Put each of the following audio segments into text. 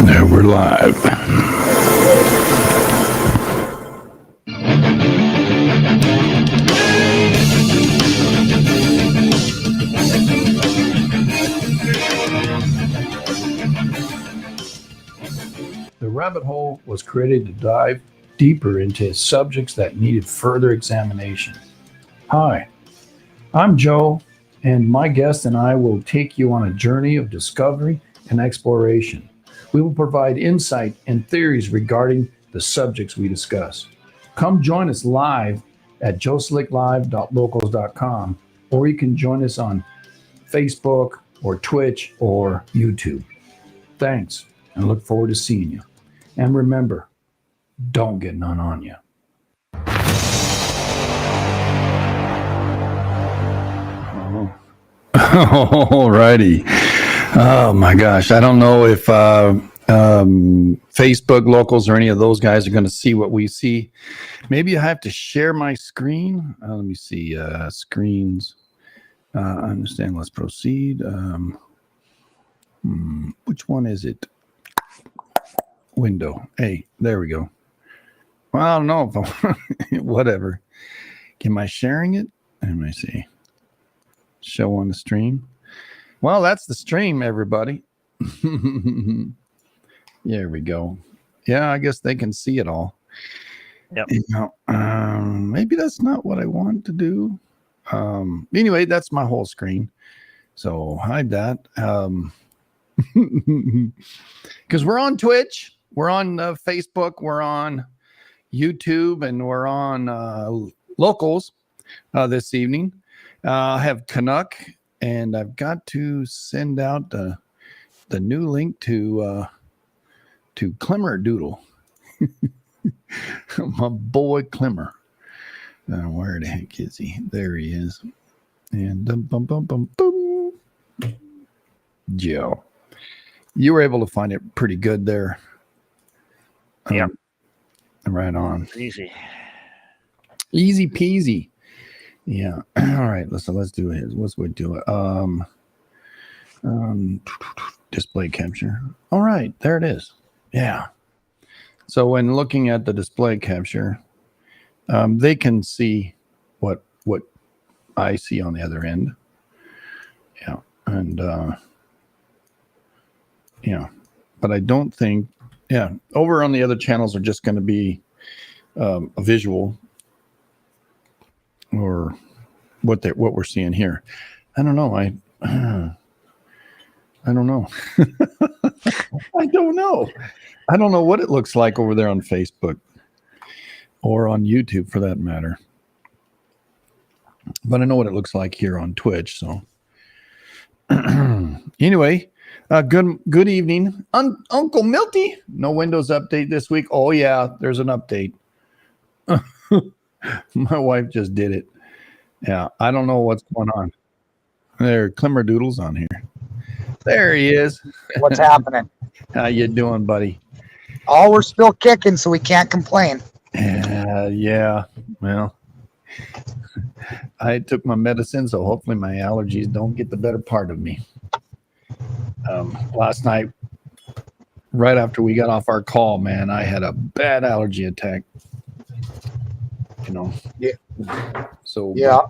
There, we're live. The rabbit hole was created to dive deeper into subjects that needed further examination. Hi, I'm Joe, and my guest and I will take you on a journey of discovery and exploration. We will provide insight and theories regarding the subjects we discuss. Come join us live at joeslicklive.locals.com, or you can join us on Facebook or Twitch or YouTube. Thanks, and look forward to seeing you. And remember, don't get none on you. All righty. Oh my gosh. I don't know if Facebook locals or any of those guys are going to see what we see. Maybe I have to share my screen. Let me see. Screens. I understand. Let's proceed. Which one is it? Window. Hey, there we go. Well, I don't know if whatever. Am I sharing it? Let me see. Show on the stream. Well, that's the stream, everybody. There we go. Yeah, I guess they can see it all. Yep. You know, maybe that's not what I want to do. Anyway, that's my whole screen. So hide that. Because we're on Twitch, we're on Facebook, we're on YouTube, and we're on locals this evening. I have Canuck, and I've got to send out the new link to Clemmer Doodle. My boy Clemmer. Where the heck is he? There he is. And boom. Joe. You were able to find it pretty good there. Yeah. Right on. Easy. Easy peasy. Yeah. All right. Let's do it. Let's do it. Display capture. All right. There it is. Yeah. So when looking at the display capture, they can see what I see on the other end. Yeah. And yeah. But I don't think. Yeah. Over on the other channels are just going to be a visual. Or what we're seeing here. I don't know. I don't know. I don't know. I don't know what it looks like over there on Facebook or on YouTube for that matter. But I know what it looks like here on Twitch. So anyway, good evening. Uncle Milty. No Windows update this week. Oh yeah, there's an update. My wife just did it. Yeah, I don't know what's going on. There, Clemmer Doodle's on here. There he is. What's happening? How you doing, buddy? Oh, we're still kicking, so we can't complain. Yeah. Well, I took my medicine, so hopefully my allergies don't get the better part of me. Last night, right after we got off our call, man, I had a bad allergy attack. You know. Yeah. So yeah,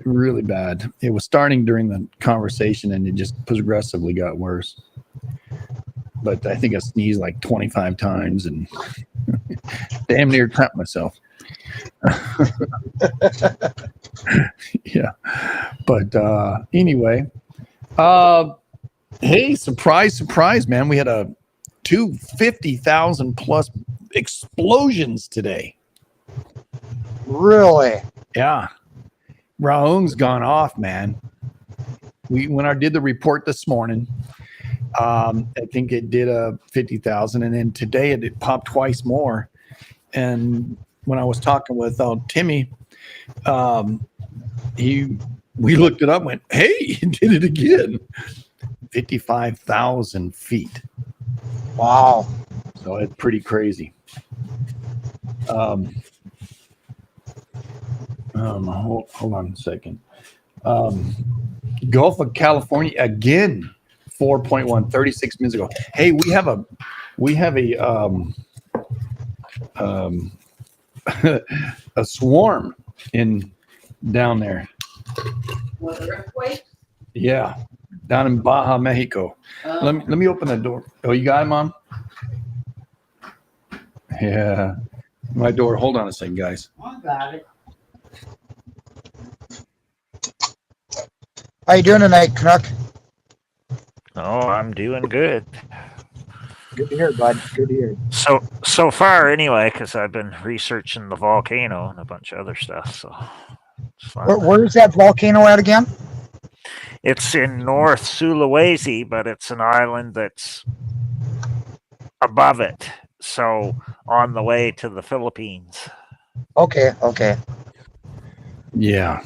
really bad. It was starting during the conversation, and it just progressively got worse. But I think I sneezed like 25 times and damn near trapped myself. Yeah. But anyway, hey, surprise, man. We had two 50,000 plus explosions today. really. Yeah. Raoung's gone off, man. When I did the report this morning, I think it did 50,000, and then today it popped twice more. And when I was talking with Timmy, we looked it up, and went, "Hey, he did it again! 55,000 feet." Wow. So it's pretty crazy. Hold on a second. Gulf of California again, 4.1, 36 minutes ago. Hey, we have a a swarm in down there. What, earthquake? Yeah, down in Baja, Mexico. Let me open the door. Oh, you got it, Mom? Yeah, my door. Hold on a second, guys. I got it. How you doing tonight, Canuck? Oh, I'm doing good. Good to hear, bud. Good to hear. So far, anyway, because I've been researching the volcano and a bunch of other stuff. So it's fun. Where's that volcano at again? It's in North Sulawesi, but it's an island that's above it. So on the way to the Philippines. Okay. Yeah,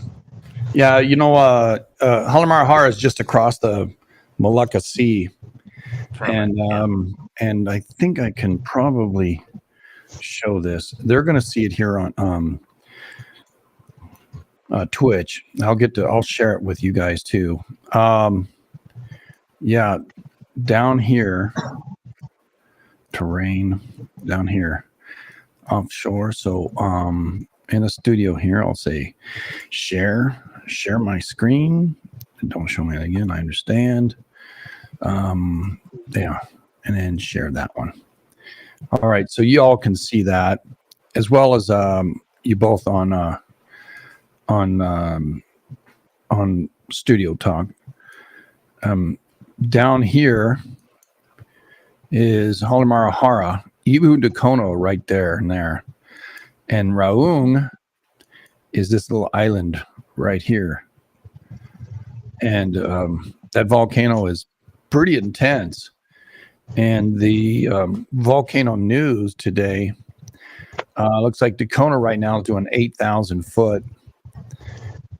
you know, Halimar is just across the Malacca Sea, and I think I can probably show this. They're going to see it here on Twitch. I'll share it with you guys too. Yeah, down here, terrain down here, offshore. So in a studio here, I'll say share my screen. Don't show me that again. I understand. Yeah, and then share that one. All right, so you all can see that, as well as you both on Studio Talk. Down here is Halimarahara, Ibu Dakono right there and there. And Raung is this little island right here. And that volcano is pretty intense. And the volcano news today looks like Dakono right now is doing 8,000 foot.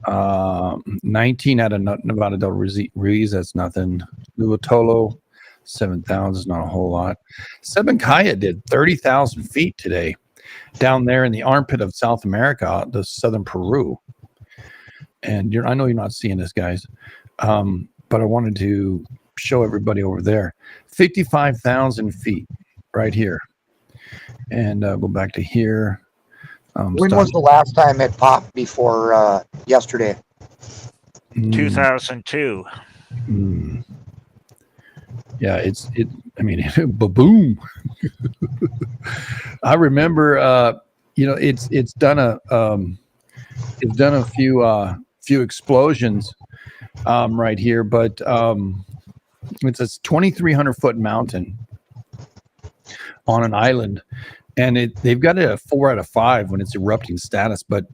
19 out of Nevada del Ruiz, that's nothing. Luatolo, 7,000 is not a whole lot. Sabancaya did 30,000 feet today down there in the armpit of South America, the southern Peru. And I know you're not seeing this, guys, but I wanted to show everybody over there. 55,000 feet right here. And go back to here. When was the last time it popped before yesterday? 2002. Yeah, I mean, ba-boom. I remember, it's done a few explosions right here, but it's a 2,300 foot mountain on an island. And they've got it at 4 out of 5 when it's erupting status. But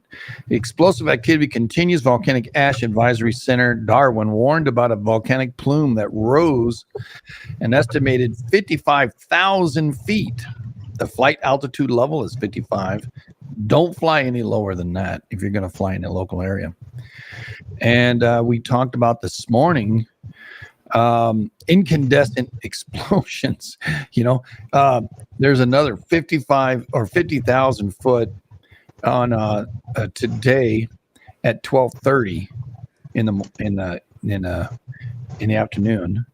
explosive activity continues. Volcanic Ash Advisory Center, Darwin, warned about a volcanic plume that rose an estimated 55,000 feet. The flight altitude level is 55. Don't fly any lower than that if you're going to fly in a local area. And we talked about this morning incandescent explosions. There's another 55 or 50,000 foot on today at 12:30 in the afternoon.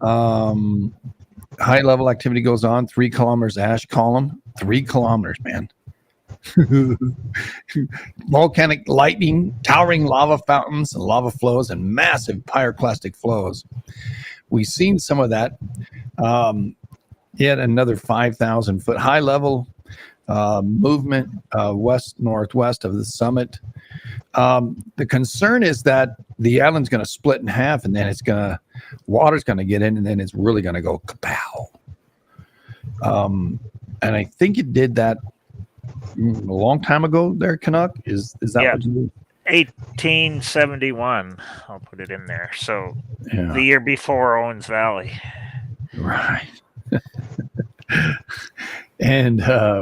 High level activity goes on. 3 kilometers ash column. 3 kilometers, man. Volcanic lightning, towering lava fountains and lava flows, and massive pyroclastic flows. We've seen some of that. Yet another 5,000 foot high level movement west northwest of the summit. The concern is that the island's going to split in half, and then water's going to get in, and then it's really going to go kapow. And I think it did that a long time ago there, Canuck. Is that what you do? 1871. I'll put it in there. So the year before Owens Valley. Right. And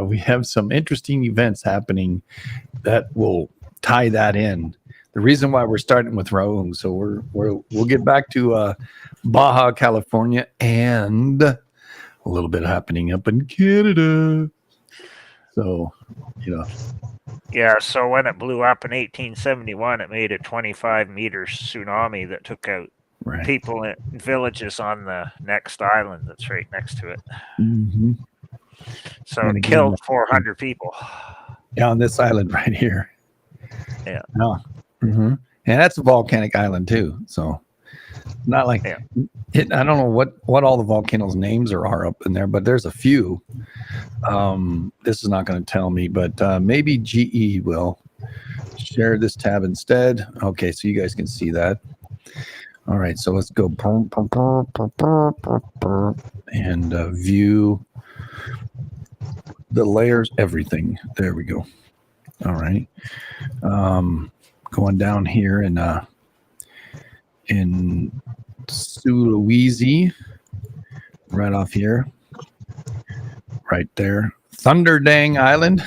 we have some interesting events happening that will tie that in. The reason why we're starting with Raung, so we'll get back to Baja California and a little bit happening up in Canada. So, Yeah, so when it blew up in 1871, it made a 25 meters tsunami that took out Right. people in villages on the next island that's right next to it. Mm-hmm. So And it again, killed 400 people. on this island right here. Yeah. Oh. Mm-hmm. And that's a volcanic island too. So not like Yeah. I don't know what all the volcanoes names are up in there, but there's a few. This is not going to tell me, but maybe GE will share this tab instead. Okay, so you guys can see that. All right, so let's go and view the layers, everything. There we go. All right. Going down here in Sulawesi, right off here, right there, Thunderdang Island,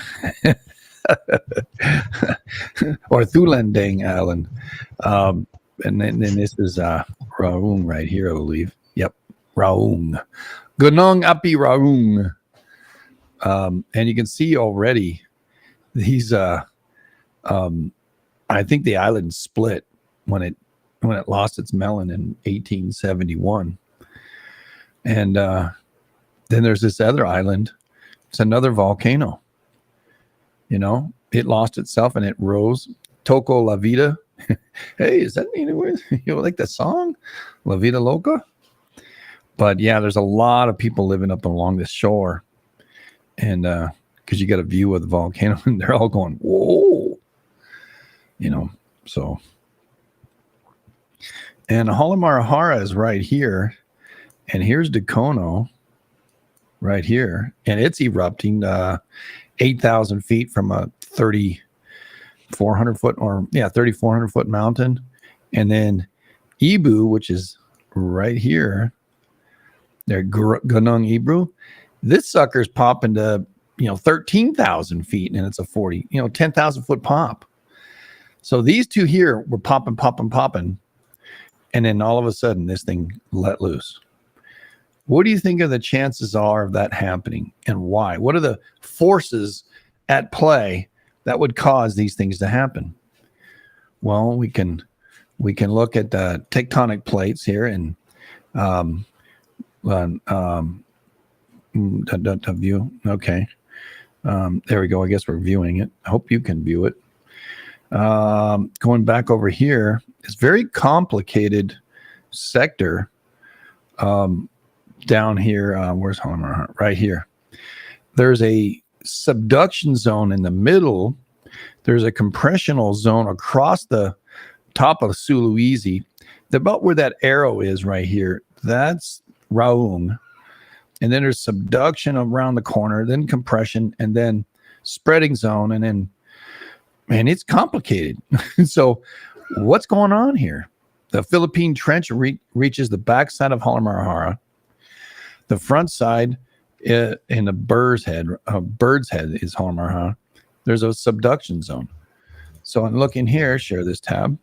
or Thulandang Island, and then this is Raung right here, I believe. Yep, Raung, Gunung Api Raung, and you can see already these. I think the island split when it lost its melon in 1871, and then there's this other island. It's another volcano. You know, it lost itself and it rose. Toco La Vida. Hey, is that like the song La Vida Loca? But yeah, there's a lot of people living up along this shore, and because you got a view of the volcano, and they're all going, whoa, you know. So, and Halamarahara is right here, and here's Dacono right here, and it's erupting 8,000 feet from a 3,400 foot mountain. And then Ibu, which is right here, there, Gunung Ibu, this sucker's popping to 13,000 feet, and it's a 10,000 foot pop. So these two here were popping, and then all of a sudden this thing let loose. What do you think of the chances are of that happening, and why? What are the forces at play that would cause these things to happen? Well, we can look at the tectonic plates here, and the view. Okay, there we go. I guess we're viewing it. I hope you can view it. Going back over here, it's very complicated sector. Down here, where's Homer? Right here. There's a subduction zone in the middle. There's a compressional zone across the top of Sulawesi. About where that arrow is right here, that's Raung. And then there's subduction around the corner, then compression, and then spreading zone. And then, man, it's complicated. So what's going on here? The Philippine Trench reaches the backside of Halamarahara. The front side in the bird's head is Halamarahara. There's a subduction zone. So I'm looking here, share this tab.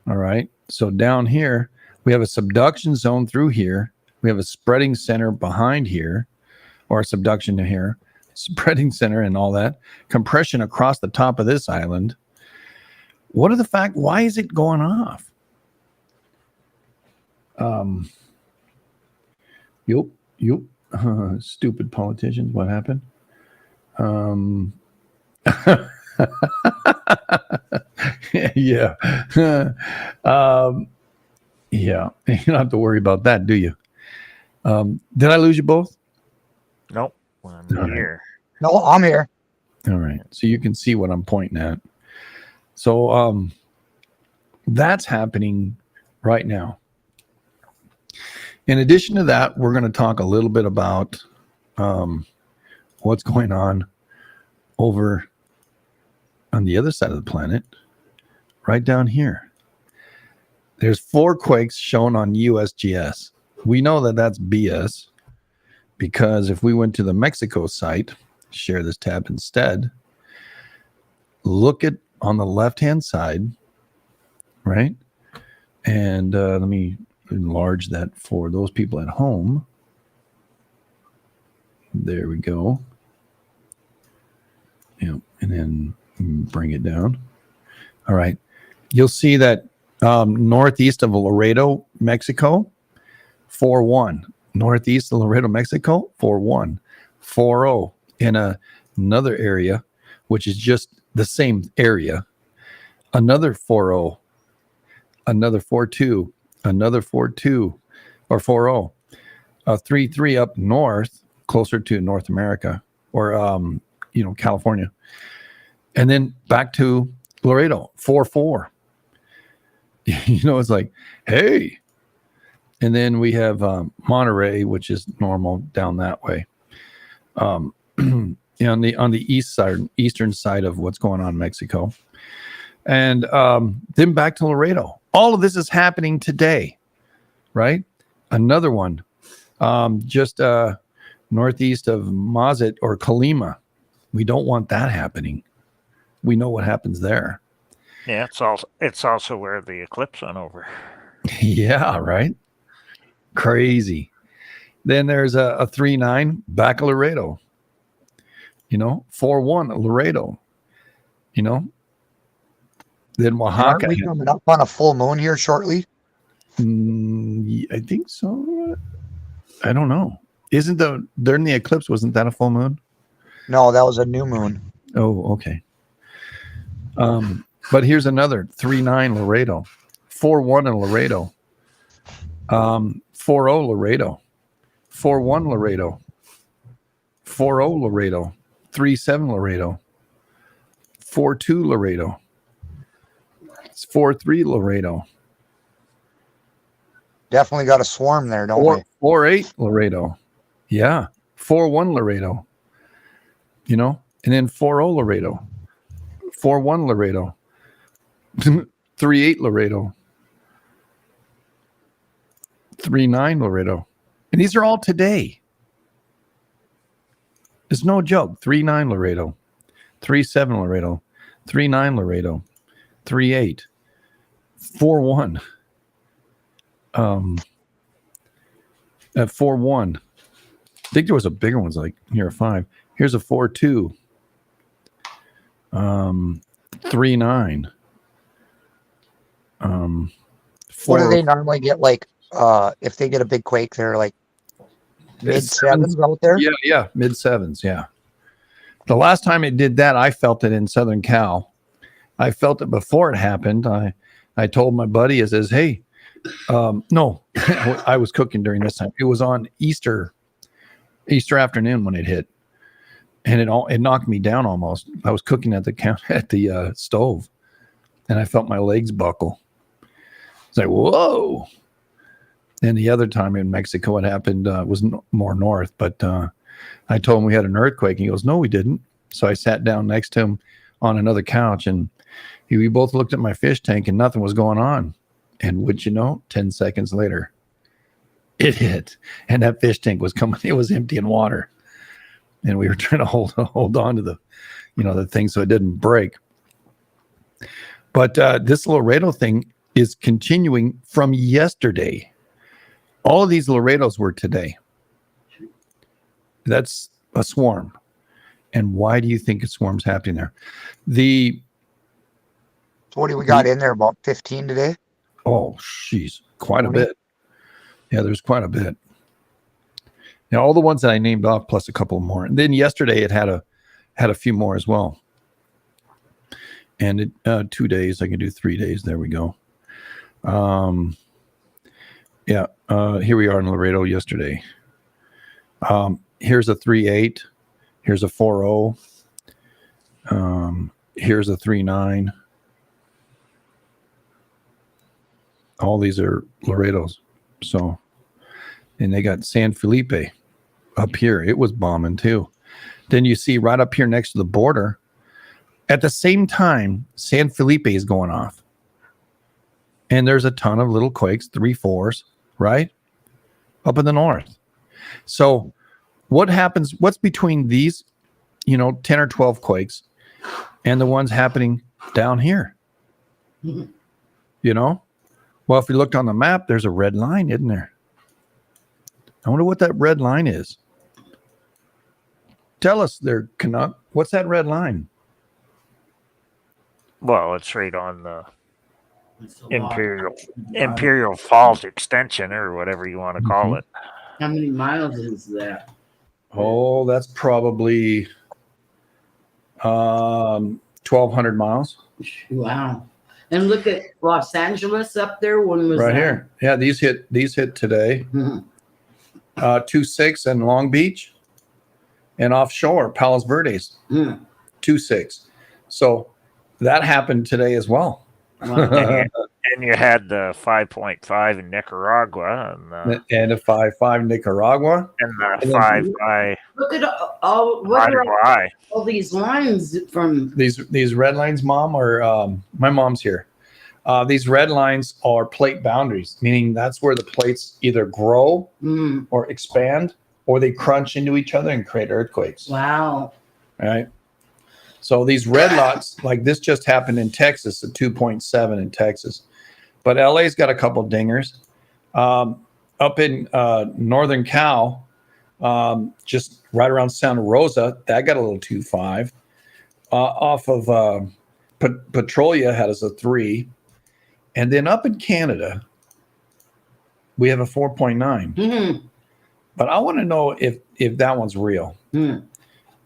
All right. So down here, we have a subduction zone through here. We have a spreading center behind here, or a subduction to here, spreading center and all that. Compression across the top of this island. What are the facts? Why is it going off? Yup. Stupid politicians. What happened? Yeah. Yeah. You don't have to worry about that, do you? Did I lose you both? Nope. I'm All right. here. No, I'm here. All right. So you can see what I'm pointing at. So that's happening right now. In addition to that, we're going to talk a little bit about what's going on over on the other side of the planet, right down here. There's 4 quakes shown on USGS. We know that that's BS, because if we went to the Mexico site, share this tab instead, look at on the left-hand side, right? And let me enlarge that for those people at home. There we go. Yeah, and then bring it down. All right. You'll see that Northeast of Laredo, Mexico, 4-1. Northeast of Laredo, Mexico, 4-1. 4-0 in another area, which is just the same area. Another 4-0. Another 4-2. Another 4-2 or 4-0. 3-3 up north, closer to North America or California. And then back to Laredo, 4-4. It's like, hey. And then we have Monterey, which is normal down that way. On the eastern side of what's going on in Mexico. And then back to Laredo. All of this is happening today, right? Another one, just northeast of Mazat or Colima. We don't want that happening. We know what happens there. Yeah, it's also where the eclipse went over. Yeah, right. Crazy. Then there's a 3-9 back of Laredo. 4-1 Laredo. Then Oaxaca. Aren't we coming up on a full moon here shortly? I think so. I don't know. During the eclipse, wasn't that a full moon? No, that was a new moon. Oh, okay. But here's another 3-9 Laredo, 4-1 in Laredo, 4-0 Laredo, 4-1 Laredo, 4-0 Laredo, 3-7 Laredo, 4-2 Laredo, it's 4-3 Laredo. Definitely got a swarm there, don't we? 4-8 Laredo. Yeah. 4-1 Laredo. And then 4-0 Laredo. 4-1 Laredo. 3-8 Laredo. 3-9 Laredo. And these are all today. It's no joke. 3-9 Laredo. 3-7 Laredo. 3-9 Laredo. 3-8. 4-1. At 4-1. I think there was a bigger one's like here a 5. Here's a 4-2. 3-9. What do they normally get like if they get a big quake, they're like mid-7s out there? Yeah, mid-7s, yeah. The last time it did that, I felt it in Southern Cal. I felt it before it happened. I told my buddy, it says, hey, no, I was cooking during this time. It was on Easter afternoon when it hit. And it knocked me down almost. I was cooking at the stove, and I felt my legs buckle. It's like, whoa. And the other time in Mexico, it happened was more north. But I told him we had an earthquake. And he goes, no, we didn't. So I sat down next to him on another couch, and we both looked at my fish tank, and nothing was going on. And would you know, 10 seconds later, it hit. And that fish tank was coming. It was emptying water. And we were trying to hold on to the thing so it didn't break. But this Laredo thing is continuing from yesterday. All of these Laredos were today. That's a swarm. And why do you think a swarm's happening there? So what do we got in there? About 15 today? Oh, jeez, quite a bit. Yeah, there's quite a bit. Now, all the ones that I named off, plus a couple more. And then yesterday, it had a few more as well. And 2 days, I can do 3 days. There we go. Here we are in Laredo yesterday. Here's a 3-8. Here's a 4-0. Here's a 3-9. All these are Laredos. So, and they got San Felipe up here. It was bombing too. Then you see right up here next to the border, at the same time, San Felipe is going off. And there's a ton of little quakes, 3-4s, right? Up in the north. So what happens? What's between these, 10 or 12 quakes and the ones happening down here? Well, if you looked on the map, there's a red line, isn't there? I wonder what that red line is. Tell us there, Canuck. What's that red line? Well, it's right on the It's a lot. Imperial Falls extension, or whatever you want to call it. How many miles is that? Oh, that's probably 1,200 miles. Wow. And look at Los Angeles up there. When was Right that? here. Yeah, these hit today. Mhm. 2.6 in Long Beach, and offshore Palos Verdes Mm. 2.6. So that happened today as well. Wow. And you had the 5.5 in Nicaragua, And a 5.5 Nicaragua. and the And then- 5 Look at all. What are Paraguay. all these lines from? These red lines, Mom, or my mom's here. These red lines are plate boundaries, meaning that's where the plates either grow Mm. or expand, or they crunch into each other and create earthquakes. Wow. Right. So these red lots, like this just happened in Texas, a 2.7 in Texas. But LA's got a couple dingers. Up in northern Cal, just right around Santa Rosa, that got a little 2.5. Off of Petrolia had us a 3. And then up in Canada, we have a 4.9. Mm. But I want to know if that one's real. Mm.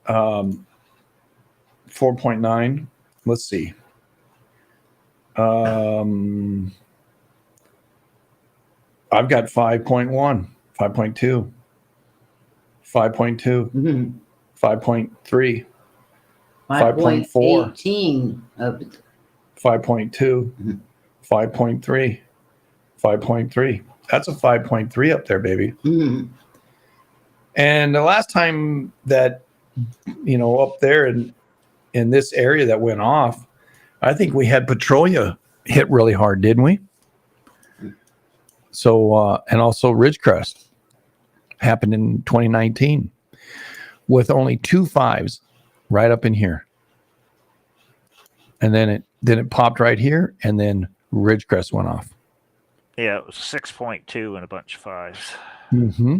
4.9. Let's see. I've got 5.1, 5.2, 5.2, Mm. 5.3, 5.18 of 5.2, Mhm. 5.3, 5.3. That's a 5.3 up there, baby. Mm. And the last time that, up there in this area that went off, I think we had Petrolia hit really hard, didn't we? So, and also Ridgecrest happened in 2019 with only 2 5s right up in here. And then it popped right here, and then Ridgecrest went off. Yeah, it was 6.2 and a bunch of 5s. Mm-hmm.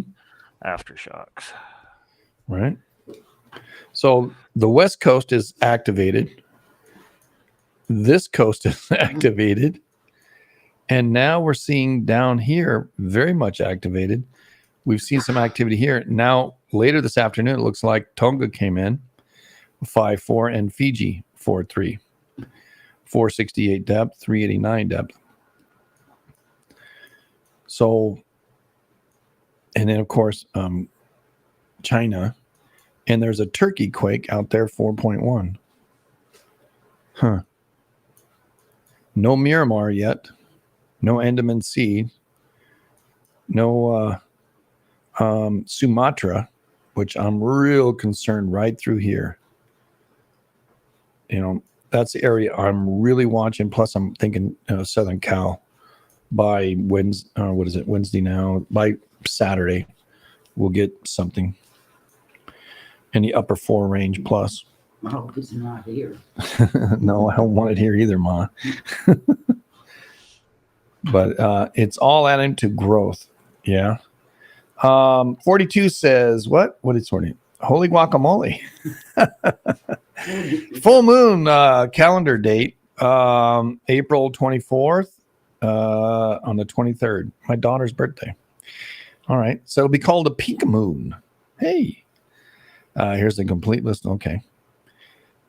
Aftershocks. Right. So the West Coast is activated. This coast is activated. And now we're seeing down here very much activated. We've seen some activity here. Now, later this afternoon, it looks like Tonga came in 5.4 and Fiji 4.3. 468 depth, 389 depth. So, and then of course, China, and there's a Turkey quake out there, 4.1. Huh. No Miramar yet. No Andaman Sea. No Sumatra, which I'm real concerned right through here. That's the area I'm really watching. Plus, I'm thinking Southern Cal by Wednesday now. By Saturday, we'll get something in the upper 4 range plus. I hope it's not here. No, I don't want it here either, Ma. But it's all adding to growth. Yeah. 42 says, what? What is 40? Holy guacamole. Full moon calendar date, April 24th on the 23rd. My daughter's birthday. All right. So it'll be called a pink moon. Hey. Here's the complete list. Okay.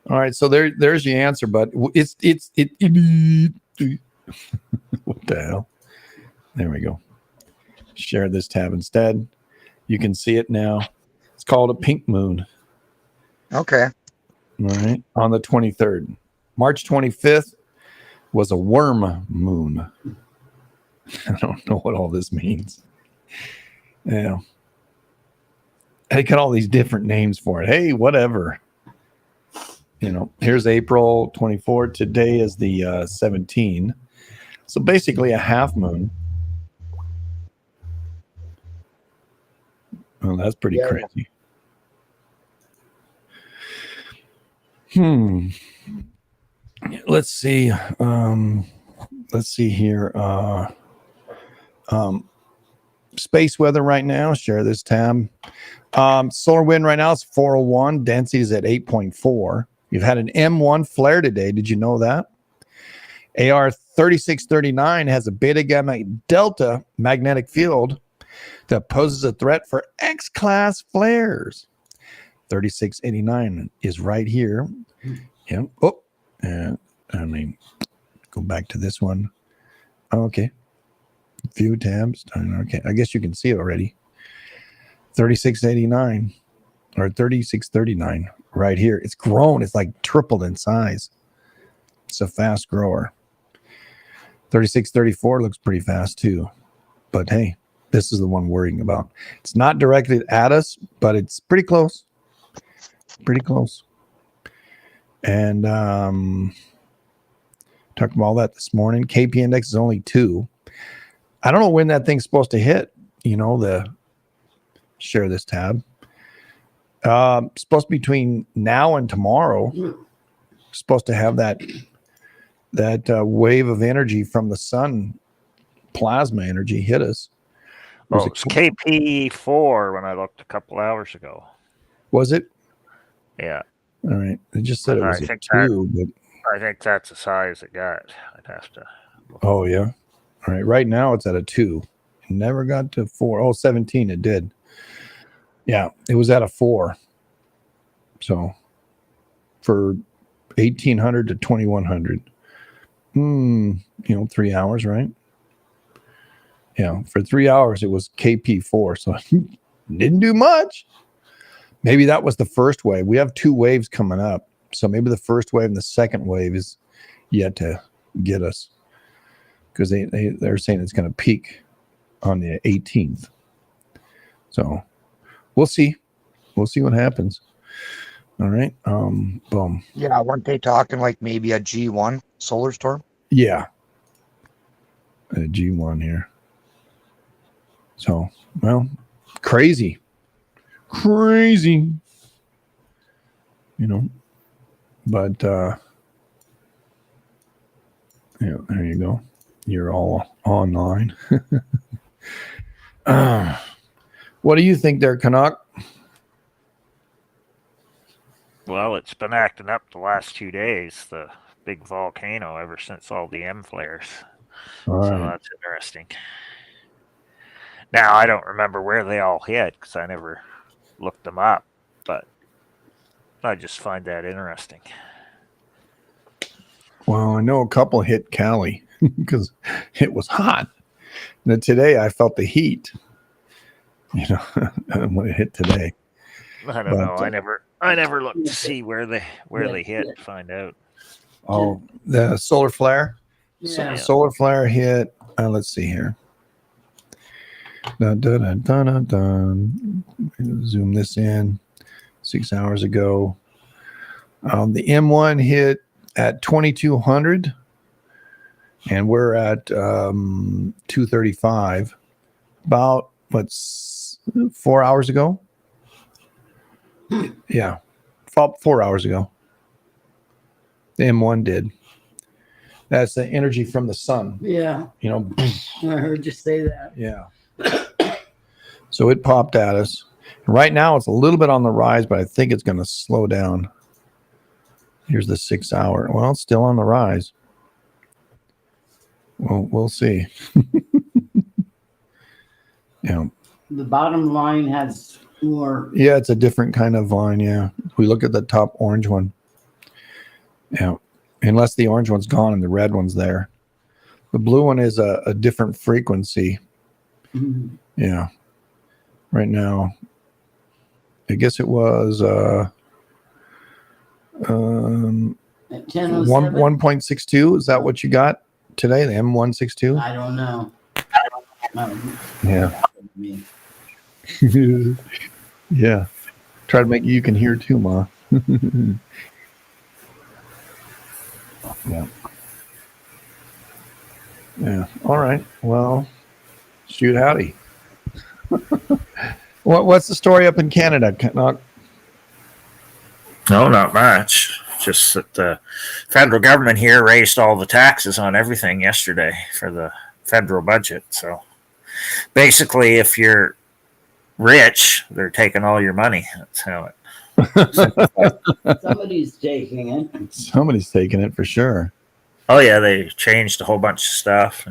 All right. So there's your answer, but what the hell? There we go. Share this tab instead. You can see it now. It's called a pink moon. Okay. All right. On the 23rd. March 25th was a worm moon. I don't know what all this means. Yeah. They got all these different names for it. Hey, whatever. Here's April 24th. Today is the 17. So basically a half moon. Oh, that's pretty crazy. Let's see. Let's see here. Space weather right now. Share this tab. Solar wind right now is 401. Density is at 8.4. You've had an M1 flare today. Did you know that? AR 3639 has a beta gamma delta magnetic field that poses a threat for X-class flares. 3689 is right here. Yeah. Oh, and I mean, go back to this one. Okay. View tabs. Okay. I guess you can see it already. 3689 or 3639 right here. It's grown. It's like tripled in size. It's a fast grower. 3634 looks pretty fast too. But hey, this is the one worrying about. It's not directed at us, but it's pretty close. Pretty close. And talked about all that this morning. KP index is only 2. I don't know when that thing's supposed to hit. Share this tab. Supposed to be between now and tomorrow. Supposed to have that wave of energy from the sun, plasma energy, hit us. Oh, it's KP4 when I looked a couple hours ago. Was it? Yeah. All right. It just said it was a 2, but I think that's the size it got. I'd have to. oh yeah. All right. Right now it's at a 2. It never got to 4. Oh, 17 it did. Yeah, it was at a 4. So for 1800 to 2100. 3 hours, right? Yeah, for 3 hours it was KP4, so didn't do much. Maybe that was the first wave. We have 2 waves coming up, so maybe the first wave and the second wave is yet to get us, because they're saying it's going to peak on the 18th. So we'll see what happens. All right. Boom. Yeah, weren't they talking like maybe a G1 solar storm? Yeah. A G1 here. So, well, crazy. But yeah, there you go. You're all online. What do you think there, Canuck? Well, it's been acting up the last 2 days, the big volcano, ever since all the M flares. All So right. that's interesting. Now, I don't remember where they all hit because I never looked them up, but I just find that interesting. Well, I know a couple hit Cali because it was hot. And then today I felt the heat. When it hit today. I don't know. I never looked to see where they hit and find out. Oh, the solar flare. Yeah. Solar flare hit. Let's see here. Dun, dun, dun, dun, dun, dun. Zoom this in. 6 hours ago. The M1 hit at 2200, and we're at 235. About 4 hours ago. Yeah, 4 hours ago. The M1 did. That's the energy from the sun. Yeah. I heard you say that. Yeah. So it popped at us. Right now it's a little bit on the rise, but I think it's going to slow down. Here's the 6 hour. Well, it's still on the rise. Well, we'll see. Yeah. The bottom line has more. Yeah, it's a different kind of line. Yeah. We look at the top orange one. Yeah. Unless the orange one's gone and the red one's there. The blue one is a different frequency. Mhm. Yeah. Right now, I guess it was At 10:07? 1.62. Is that what you got today? The M162? I don't know. Yeah. Yeah. Try to make you can hear too, Ma. Yeah. Yeah. All right. Well, shoot howdy. What's the story up in Canada? No, not much. Just that the federal government here raised all the taxes on everything yesterday for the federal budget. So basically, if you're rich, they're taking all your money. That's how it. Somebody's taking it. Somebody's taking it for sure. Oh yeah, they changed a whole bunch of stuff.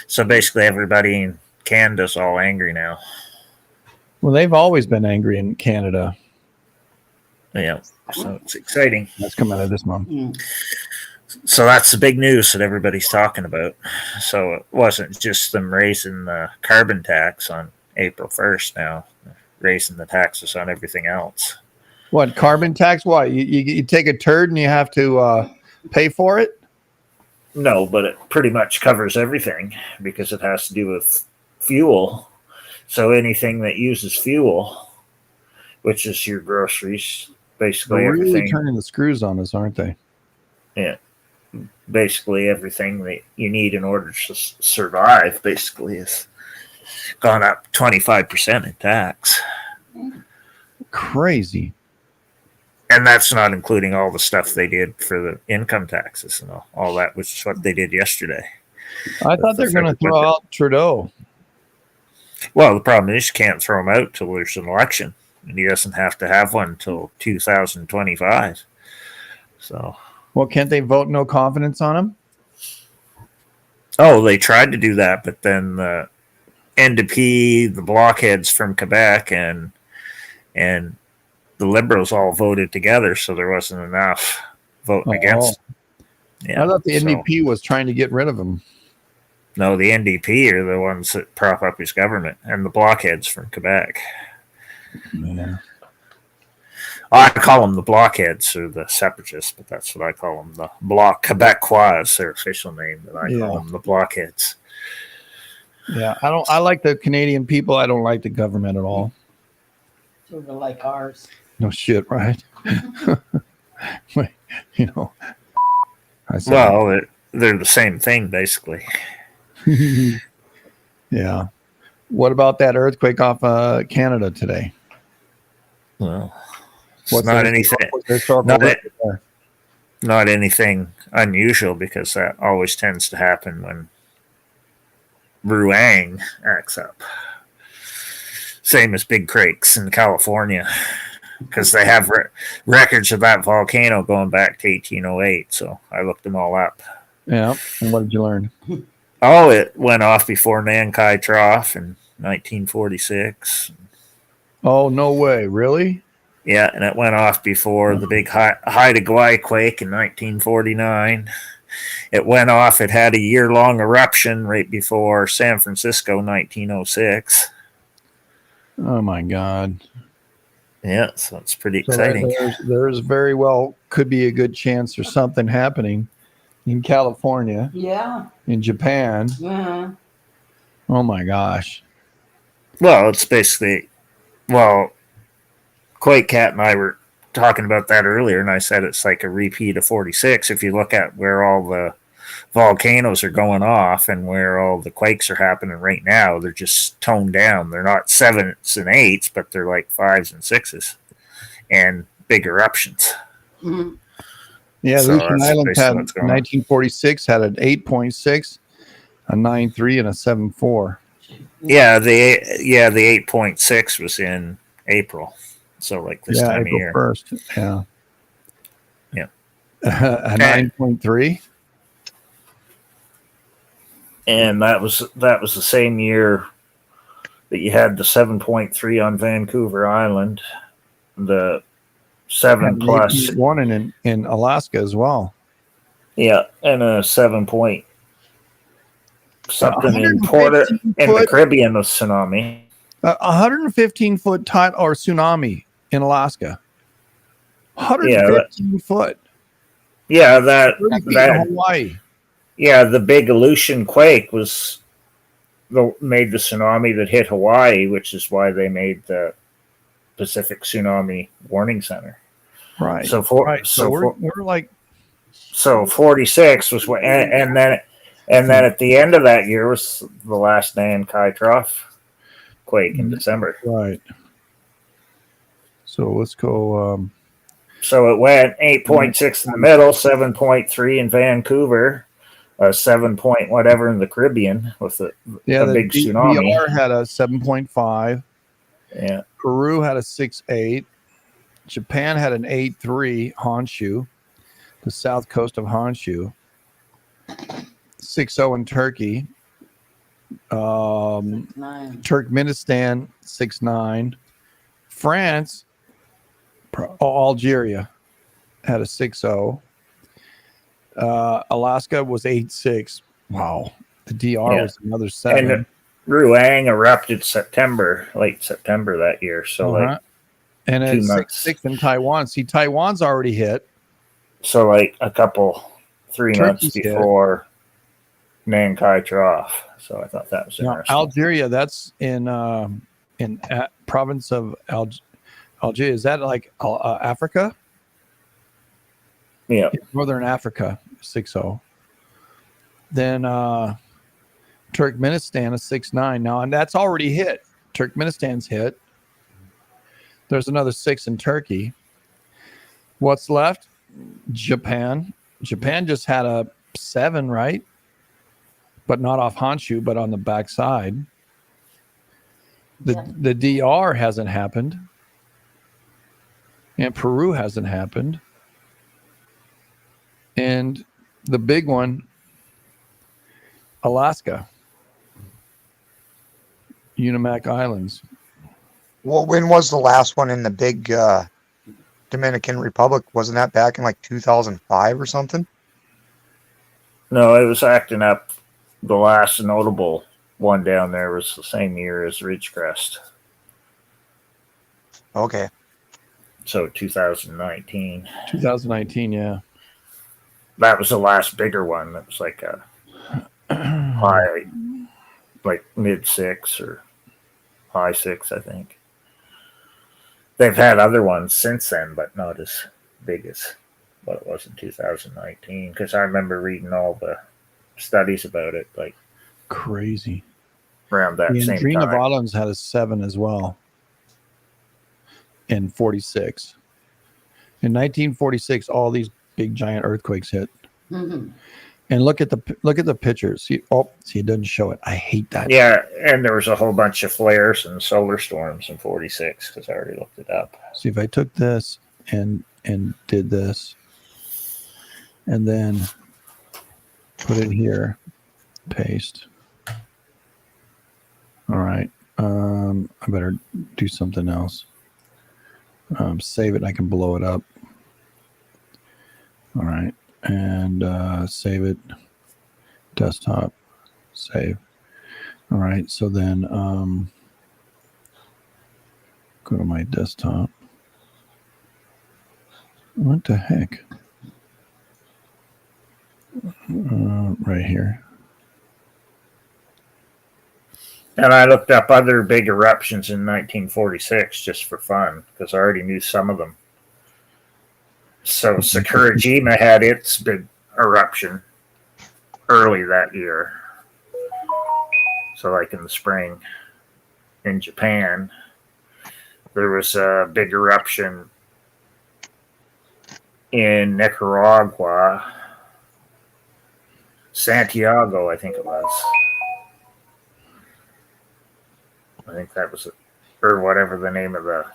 So basically, everybody in Canada's all angry now. Well, they've always been angry in Canada. Yeah, so it's exciting. That's coming out of this month. So that's the big news that everybody's talking about. So it wasn't just them raising the carbon tax on April 1st now, raising the taxes on everything else. What, carbon tax? What, you take a turd and you have to pay for it? No, but it pretty much covers everything because it has to do with fuel. So anything that uses fuel, which is your groceries, basically They're really everything. turning the screws on us, aren't they? Yeah. Basically everything that you need in order to survive basically has gone up 25% in tax. Crazy. And that's not including all the stuff they did for the income taxes and all that, which is what they did yesterday. I thought they were going to throw out Trudeau. Well, the problem is you can't throw him out till there's an election, and he doesn't have to have one until 2025. So, well, can't they vote no confidence on him? Oh, they tried to do that, but then the NDP, the blockheads from Quebec, and the Liberals all voted together, so there wasn't enough voting against. Yeah, I thought the NDP was trying to get rid of him. No, the NDP are the ones that prop up his government, and the blockheads from Quebec. Yeah. I call them the blockheads or the separatists, but that's what I call them. The Bloc Quebecois is their official name, but I call them the blockheads. Yeah, I like the Canadian people. I don't like the government at all. Sort of like ours. No shit, right? You know. Well, they're the same thing, basically. Yeah. What about that earthquake off Canada today? Well, it's not anything. Not anything unusual because that always tends to happen when Ruang acts up. Same as big quakes in California because they have records of that volcano going back to 1808. So I looked them all up. Yeah. And what did you learn? Oh, it went off before Nankai Trough in 1946. Oh, no way. Really? Yeah, and it went off before the big Haida Gwaii quake in 1949. It went off. It had a year-long eruption right before San Francisco, 1906. Oh, my God. Yeah, so it's pretty exciting. There's very well could be a good chance there's something happening in California. Yeah. In Japan. Yeah. Oh, my gosh. Well, it's basically, Quake Cat and I were talking about that earlier, and I said it's like a repeat of 46. If you look at where all the volcanoes are going off and where all the quakes are happening right now, they're just toned down. They're not 7s and 8s, but they're like 5s and 6s and big eruptions. Mm-hmm. Yeah, so Lucian Island had 1946 had an 8.6, a 9.3, and a 7.4. Yeah, the 8.6 was in April. So like this time April of year. 1st. Yeah. A 9.3. And that was the same year that you had the 7.3 on Vancouver Island, the 7 plus 1 in Alaska as well. Yeah, and a 7 point something in Porter in the Caribbean was tsunami. 115-foot tide or tsunami in Alaska. 115 foot. Yeah, that Hawaii. Yeah, the big Aleutian quake made the tsunami that hit Hawaii, which is why they made the Pacific Tsunami Warning Center. Right. So we're like. So 46 was what, and then at the end of that year was the last Nankai Trough quake in December. Right. So let's go. So it went 8.6 in the middle, 7.3 in Vancouver, 7 point whatever in the Caribbean with the big tsunami. VR had a 7.5. Yeah. Peru had a 6.8. Japan had an 8.3. Honshu, the south coast of Honshu. 6-0 in Turkey. Nine. Turkmenistan 6-9. France, Algeria had a 6-0. Alaska was 8-6. Wow. The DR was another 7. And Ruang erupted late September that year. So like and 2 it's months. 6-6 in Taiwan. See, Taiwan's already hit. So like 3 months Turkey's before Nankai Trough. So I thought that was Now, interesting. Algeria, that's in province of Algeria. Is that like Africa? Yeah. Northern Africa, 6-0. Then Turkmenistan is 6-9 now, and that's already hit. Turkmenistan's hit. There's another 6 in Turkey. What's left? Japan. Japan just had a 7, right? But not off Honshu, but on the backside. The DR hasn't happened. And Peru hasn't happened. And the big one, Alaska. Unimak Islands. Well, when was the last one in the big Dominican Republic? Wasn't that back in like 2005 or something? No, it was acting up. The last notable one down there was the same year as Ridgecrest. Okay. So 2019. 2019, yeah. That was the last bigger one. That was like a high, like mid 6 or high 6, I think. They've had other ones since then, but not as big as what it was in 2019. Because I remember reading all the studies about it, like crazy. Around that same Green time. of Islands had a 7 as well in 46. In 1946, all these big giant earthquakes hit. Mm-hmm. And look at the pictures. See, it doesn't show it. I hate that. Yeah, and there was a whole bunch of flares and solar storms in 46 because I already looked it up. See, if I took this and did this and then put it here, paste. All right. I better do something else. Save it. I can blow it up. All right. And save it. Desktop. Save. All right. So then go to my desktop. What the heck? Right here. And I looked up other big eruptions in 1946 just for fun because I already knew some of them. So Sakurajima had its big eruption early that year. So like in the spring in Japan, there was a big eruption in Nicaragua, Santiago, I think it was. I think that was it, or whatever the name of the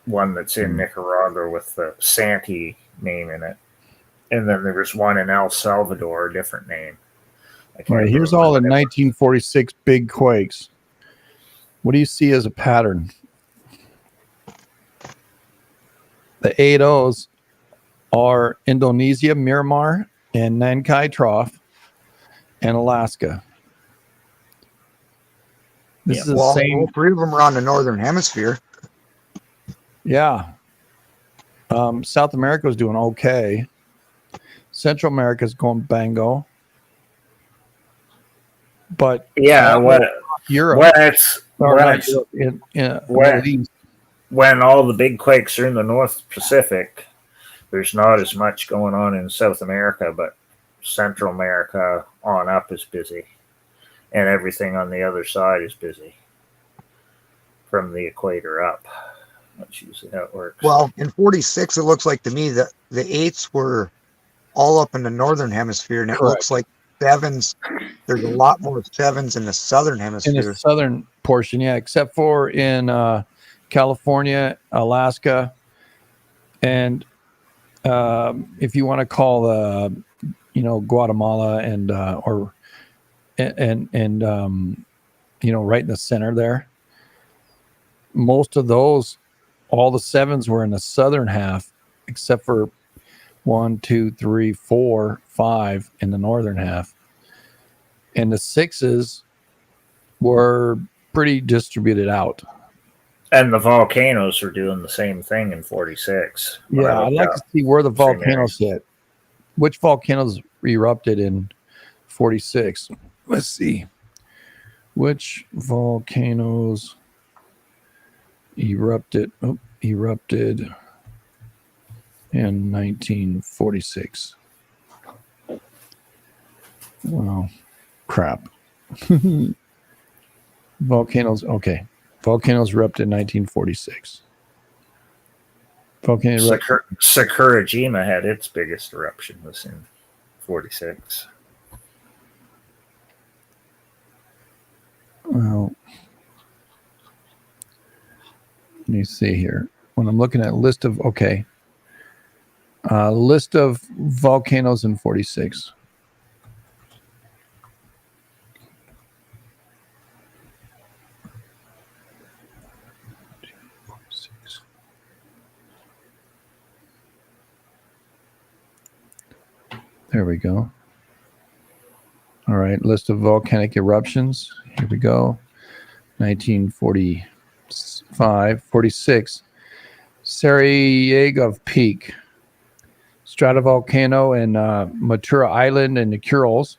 one that's in Nicaragua with the Santi name in it. And then there was one in El Salvador, a different name. All right, here's all the 1946 big quakes. What do you see as a pattern? The 8-0s are Indonesia, Myanmar, and Nankai Trough, and Alaska. This is the same. All 3 of them are on the northern hemisphere. Yeah. South America is doing okay. Central America is going bango. But yeah, Europe, when all the big quakes are in the North Pacific, there's not as much going on in South America, but Central America on up is busy. And everything on the other side is busy from the equator up. That's usually how it works. Well, in 46, it looks like to me that the 8s were all up in the northern hemisphere, and it looks like 7s. There's a lot more 7s in the southern hemisphere. In the southern portion, yeah, except for in California, Alaska, and if you want to call Guatemala and right in the center there. Most of those, all the sevens were in the southern half, except for 1, 2, 3, 4, 5 in the northern half. And the sixes were pretty distributed out. And the volcanoes are doing the same thing in 46. Yeah, I'd like to see where the volcanoes hit. Which volcanoes erupted in 46? Let's see. Which volcanoes erupted in 1946? Well, crap. Volcanoes. Okay. Volcanoes erupted in 1946. Sakurajima had its biggest eruption was in 46. Well, let me see here. When I'm looking at list of volcanoes in 46. There we go. All right, list of volcanic eruptions. Here we go. 1945, 46. Sarajevo Peak, stratovolcano in Matura Island in the Urals.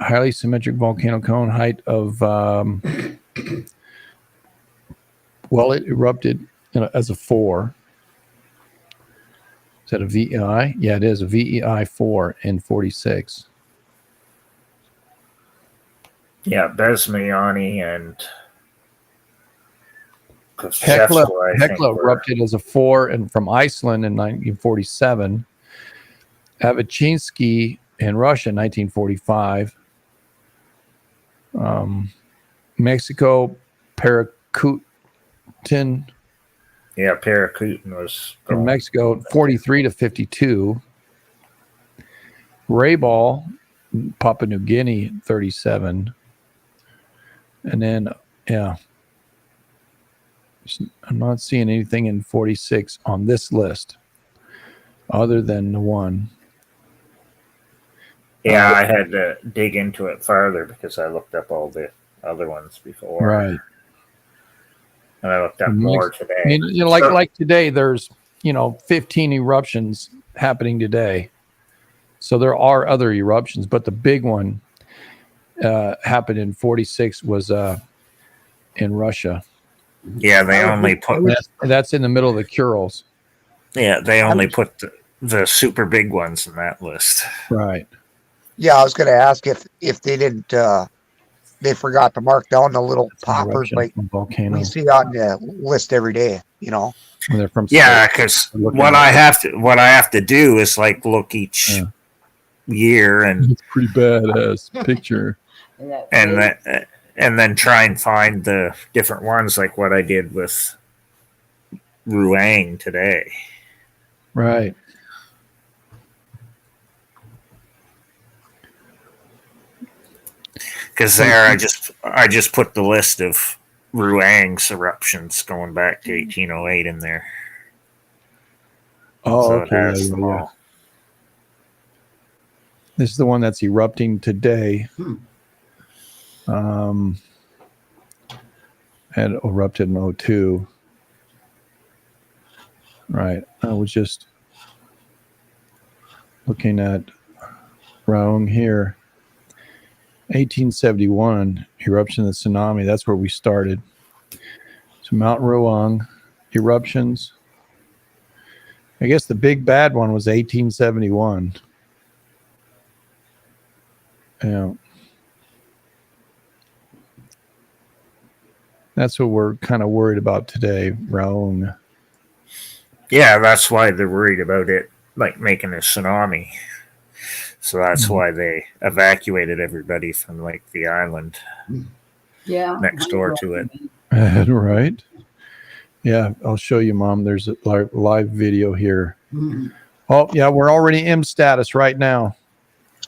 Highly symmetric volcano cone, height of, it erupted as a 4. Is that a VEI? Yeah, it is a VEI 4 in 46. Yeah, Besmiani and Hekla erupted as a 4 and from Iceland in 1947. Avachinsky in Russia in 1945. Mexico, Paracutin. Yeah, Paracutin was in Mexico, 43 to 52. Rayball, Papua New Guinea, 37. And then, I'm not seeing anything in 46 on this list other than the one. Yeah, I had to dig into it farther because I looked up all the other ones before. Right. And I looked up more today. Like today, there's 15 eruptions happening today. So there are other eruptions, but the big one happened in 46 was in Russia. Yeah, they only put that's in the middle of the Urals. Yeah, they only put the super big ones in that list. Right. Yeah, I was going to ask if they didn't. They forgot to mark down the little poppers like we see on the list every day. When they're from because what I have to do is look each year, and it's pretty badass picture, and then try and find the different ones, like what I did with Ruang today. Right. Because there, I just put the list of Ruang's eruptions going back to 1808 in there. Oh, so okay. Yeah. This is the one that's erupting today. Had erupted in 02. Right. I was just looking at Raung here. 1871 eruption of the tsunami. That's where we started. So Mount Ruang eruptions. I guess the big bad one was 1871. Yeah. That's what we're kind of worried about today, Raung. Yeah, that's why they're worried about it, making a tsunami. So that's why they evacuated everybody from the island next door to it. Right. Yeah, I'll show you, Mom. There's a live video here Oh, yeah, we're already M status right now.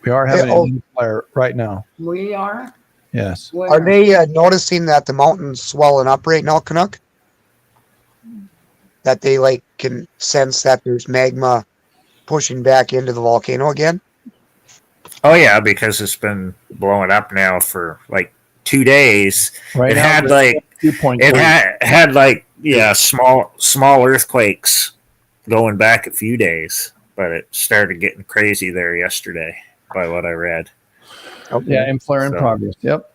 We are having an M flare right now. We are. Yes. Where? Are they noticing that the mountain's swelling up right now, Canuck? That they like can sense that there's magma pushing back into the volcano again? Oh yeah, because it's been blowing up now for like 2 days. Right it now, had like 2.3. it had like small earthquakes going back a few days, but it started getting crazy there yesterday, by what I read. Okay. Yeah, M flare in So- progress. Yep.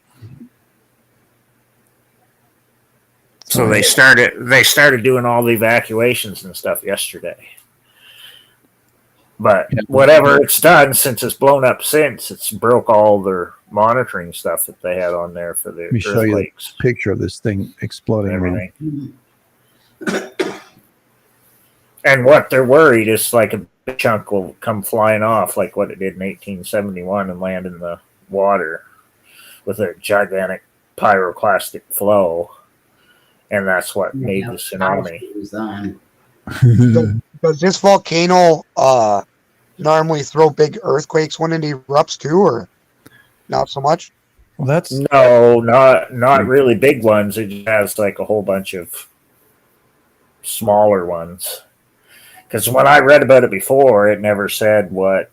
So they started doing all the evacuations and stuff yesterday. But Yeah. whatever it's done since it's blown up since, it's broke all their monitoring stuff that they had on there for the Let me show you earthquakes a picture of this thing and exploding. everything. And what they're worried is like a big chunk will come flying off, like what it did in 1871, and land in the water with a gigantic pyroclastic flow, and that's what made the tsunami. Does this volcano normally throw big earthquakes when it erupts too, or not so much? Well, that's No, not really big ones. It just has like a whole bunch of smaller ones. Because when I read about it before, it never said what.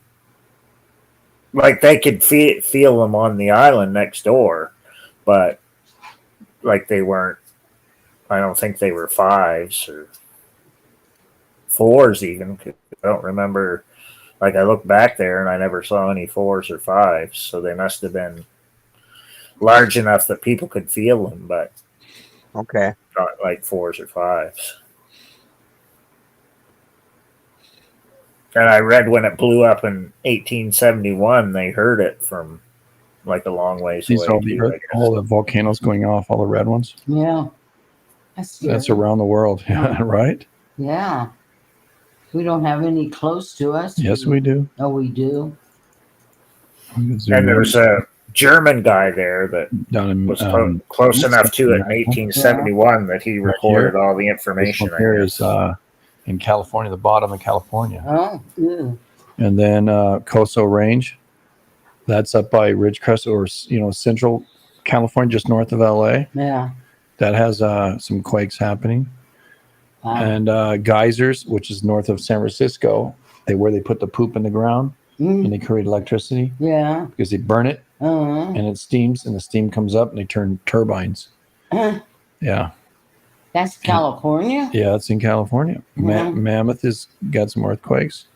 Like they could feel them on the island next door, but like they weren't. I don't think they were 5s or 4s even. 'Cause I don't remember. Like I looked back there and I never saw any 4s or 5s, so they must have been large enough that people could feel them, but Okay. not like 4s or 5s. And I read when it blew up in 1871, they heard it from like a long ways these away. all the volcanoes going off, all the red ones. Yeah. That's around the world. Yeah, right? Yeah. We don't have any close to us. Yes, we do. Oh, we do. And there's a German guy there that down in was close enough to it in 1871 that he recorded all the information. Here is in California, the bottom of California. Oh, yeah. And then Coso Range, that's up by Ridgecrest or central California, just north of LA. Yeah. That has some quakes happening. Wow. And Geysers, which is north of San Francisco, where they put the poop in the ground and they create electricity. Yeah. Because they burn it and it steams, and the steam comes up and they turn turbines. Yeah. That's California? Yeah, it's in California. Mammoth has got some earthquakes.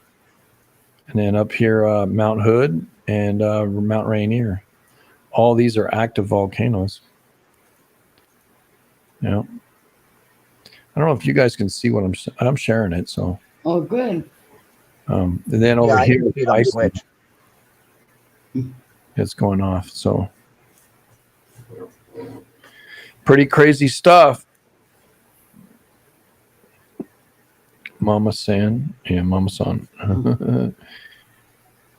And then up here, Mount Hood and Mount Rainier. All these are active volcanoes. Yeah. I don't know if you guys can see what I'm sharing it. So. Oh, good. And then over here, Iceland, it's going off. So. Pretty crazy stuff. Mama San. Yeah, Mama San.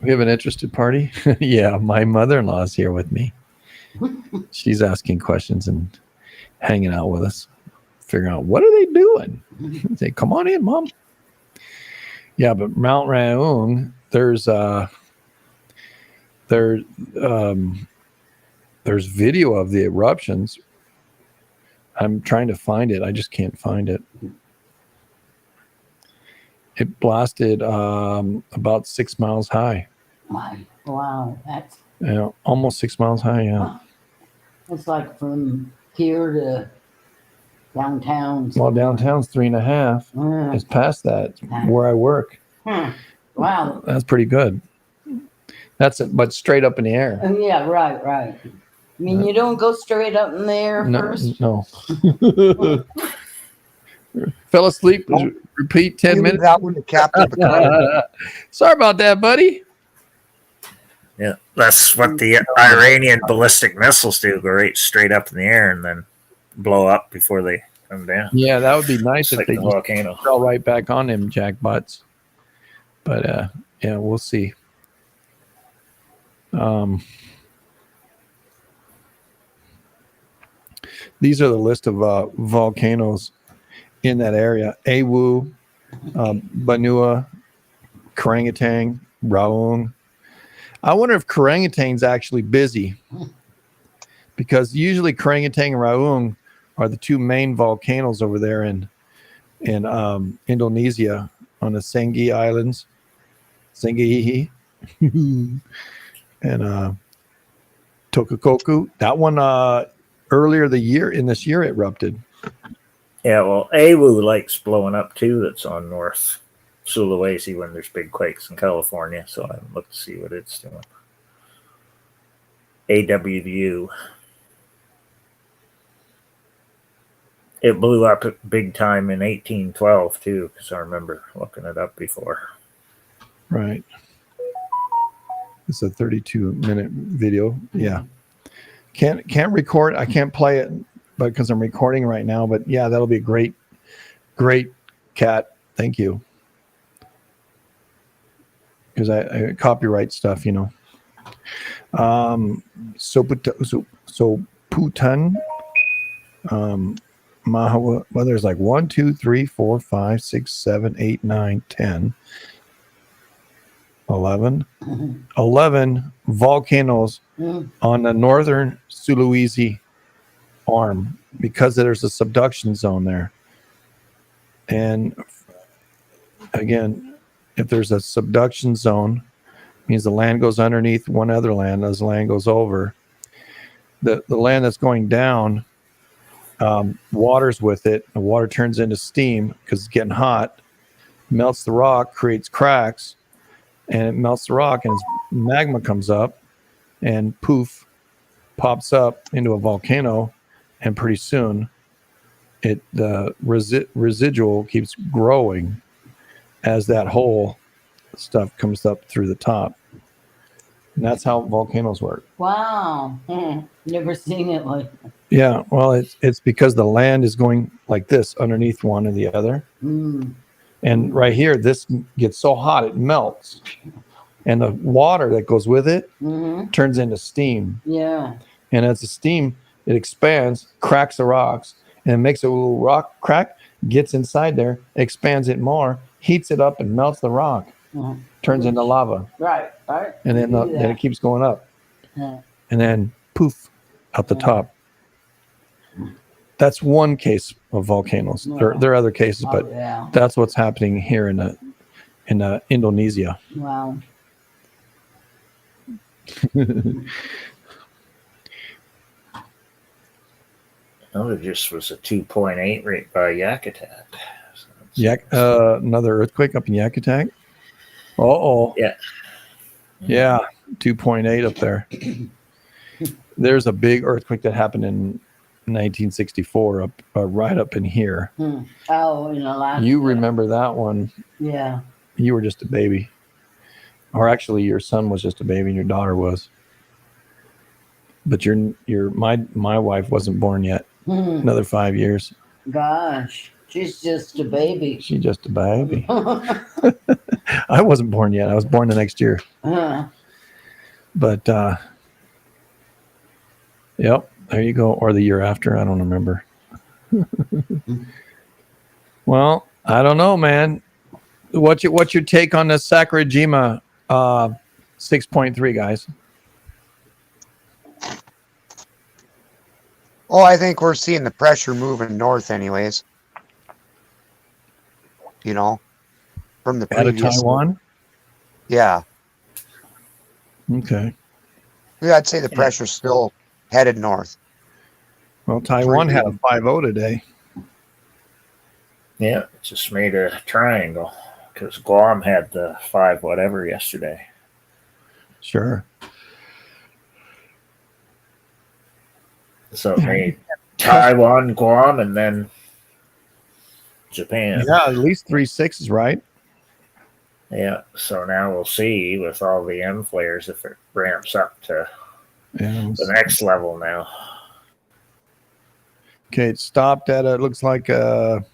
We have an interested party? Yeah, my mother-in-law is here with me. She's asking questions and hanging out with us, figuring out what are they doing. Say, come on in, Mom. Yeah, but Mount Raung, there's video of the eruptions. I'm trying to find it. I just can't find it. It blasted about 6 miles high. Wow, that's almost 6 miles high. Yeah, it's like from here to downtown. Well, downtown's 3.5. It's past that where I work. Wow, that's pretty good. That's it, but straight up in the air. Yeah, right. I mean, you don't go straight up in the air first. No. Fell asleep. Repeat 10 minutes. That one, the captain. Sorry about that, buddy. Yeah, that's what the Iranian ballistic missiles do. Go right straight up in the air and then blow up before they come down. Yeah, that would be nice if they volcano fell right back on them jackpots. But yeah, we'll see. These are the list of volcanoes in that area: Awu, Banua, Karangatang, Raung. I wonder if Karangutang's actually busy, because usually Karangatang and Raung are the two main volcanoes over there in Indonesia on the Sengi Islands, Sengi and Tokokoku. That one earlier this year erupted. Yeah, well, Awu likes blowing up too. That's on North Sulawesi when there's big quakes in California. So I look to see what it's doing. AWU. It blew up big time in 1812 too, because I remember looking it up before. Right. It's a 32-minute video. Yeah. Can't record. I can't play it, but because I'm recording right now. But yeah, that'll be great, Kat. Thank you. Because I copyright stuff, you know. So Putan. Mahawa, well, there's like 1, 2, 3, 4, 5, 6, 7, 8, 9, 10, 11 volcanoes on the northern Sulawesi arm, because there's a subduction zone there. And again, if there's a subduction zone, it means the land goes underneath one other land as the land goes over. The land that's going down, water's with it. The water turns into steam because it's getting hot, melts the rock, creates cracks, and it melts the rock, and magma comes up and poof, pops up into a volcano, and pretty soon the residual keeps growing as that whole stuff comes up through the top. And that's how volcanoes work. Wow. Never seen it like that. Yeah, well, it's because the land is going like this underneath one or the other. And right here, this gets so hot it melts. And the water that goes with it turns into steam. Yeah. And as the steam, it expands, cracks the rocks, and it makes a little rock crack, gets inside there, expands it more, heats it up and melts the rock, turns into lava. Right. And then it keeps going up. And then poof, up the top. That's one case of volcanoes. There are other cases, but that's what's happening here in Indonesia. Wow. Oh, it just was a 2.8 rate by Yakutat. Another earthquake up in Yakutat. Yeah, 2.8 up there. There's a big earthquake that happened in 1964 up right up in here. Oh, in Alaska. You remember that one? Yeah. You were just a baby, or actually, your son was just a baby, and your daughter was. But my wife wasn't born yet. Another 5 years. Gosh, she's just a baby. She's just a baby. I wasn't born yet. I was born the next year. But yep, there you go. Or the year after. I don't remember. Well, I don't know, man. What's your take on the Sakurajima 6.3, guys? Oh, I think we're seeing the pressure moving north anyways. You know, from the Out of previous Taiwan? Yeah. Okay. Yeah, I'd say the pressure's still headed north. Well, Taiwan had a 5.0 today. Yeah, it just made a triangle because Guam had the 5 whatever yesterday. Sure. So it made Taiwan, Guam, and then Japan. Yeah, at least 3 6s, right? Yeah, so now we'll see with all the M flares if it ramps up to the next level now. Okay, it stopped at it looks like a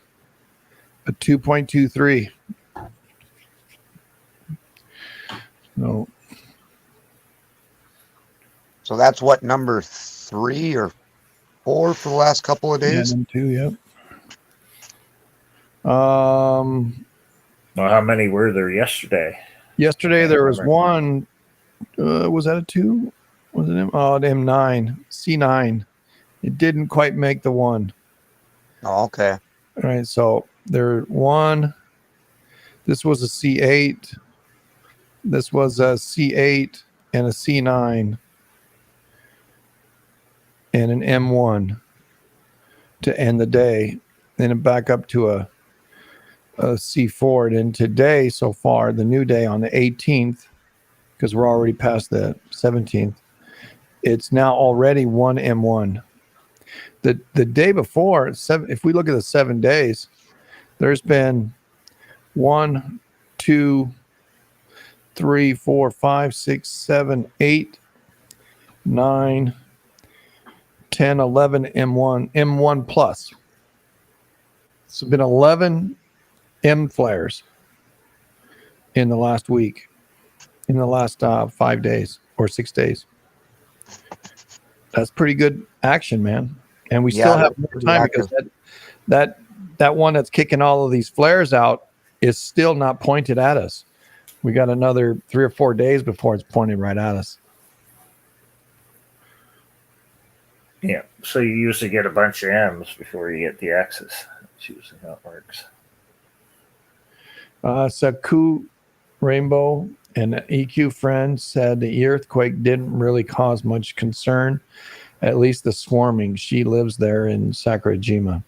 2.23. No. So that's what, number 3 or 4 for the last couple of days? Yeah, them too, yep. Well, how many were there yesterday? Yesterday there was one. Was that a 2? Was it the M9 C9? It didn't quite make the 1. Oh, okay. All right, so there one. This was a C8. This was a C8 and a C9 and an M1 to end the day. Then back up to a C4. And today, so far, the new day on the 18th, because we're already past the 17th, it's now already one M1. The day before, if we look at the 7 days, there's been 1, 2, 3, 4, 5, 6, 7, 8, 9, 10, 11 M1 plus. It's been 11 M flares in the last week, in the last 5 days or 6 days. That's pretty good action, man. And we still have more time because that one that's kicking all of these flares out is still not pointed at us. We got another 3 or 4 days before it's pointed right at us. Yeah, so you usually get a bunch of M's before you get the X's. That's usually how it works. Saku Rainbow and EQ Friend said the earthquake didn't really cause much concern, at least the swarming. She lives there in Sakurajima.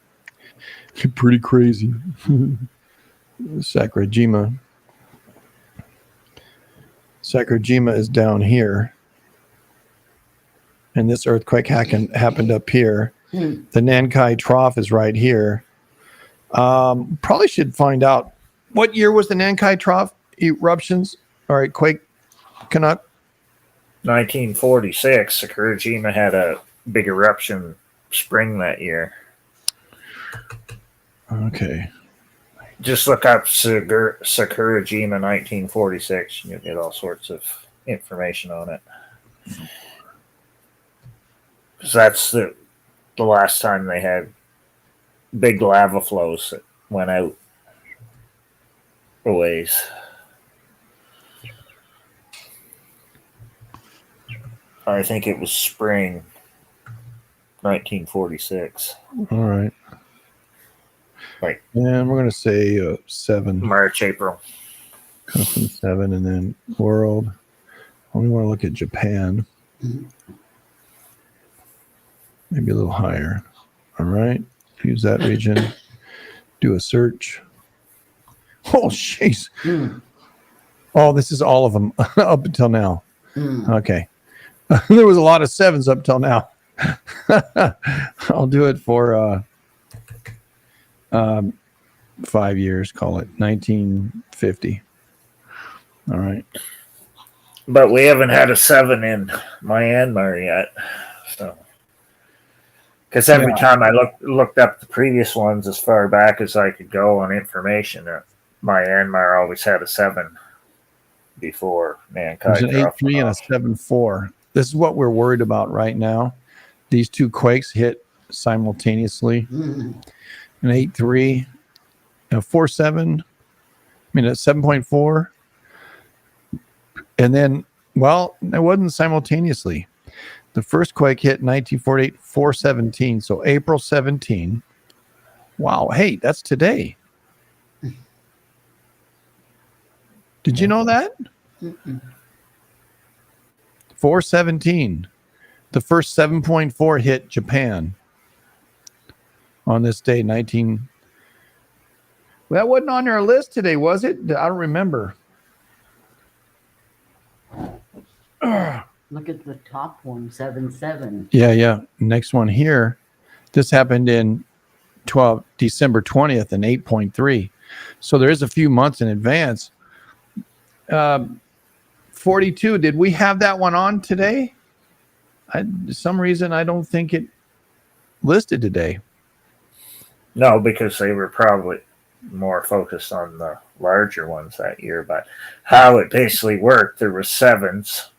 Pretty crazy. Sakurajima is down here. And this earthquake happened up here. The Nankai Trough is right here. Probably should find out what year was the Nankai Trough eruptions. All right, quake, Canuck. 1946. Sakurajima had a big eruption spring that year. Okay. Just look up Sakurajima 1946 and you'll get all sorts of information on it. Because that's the last time they had big lava flows that went out a ways. I think it was spring 1946. All right. Right. And we're going to say 7. March, April. Custom 7, and then world. Only want to look at Japan. Maybe a little higher. All right. Use that region. Do a search. Oh, jeez. Oh, this is all of them up until now. Okay. There was a lot of 7s up till now. I'll do it for 5 years. Call it 1950. All right. But we haven't had a 7 in Myanmar yet. So, because every time I looked up the previous ones as far back as I could go on information, Myanmar always had a 7 before Nankai. There's an 8.3 and a 7.4. This is what we're worried about right now. These 2 quakes hit simultaneously. An 8.3, a 4.7. I mean, a 7.4. And then, well, it wasn't simultaneously. The first quake hit 1948, 4/17. So April 17. Wow. Hey, that's today. Did you know that? 4/17. The first 7.4 hit Japan on this day, 19. Well, that wasn't on our list today, was it? I don't remember. Look at the top one, 7/7. Yeah. Next one here. This happened in December 20th and 8.3. So there is a few months in advance. 42. Did we have that one on today? For some reason, I don't think it listed today. No, because they were probably more focused on the larger ones that year. But how it basically worked, there were 7s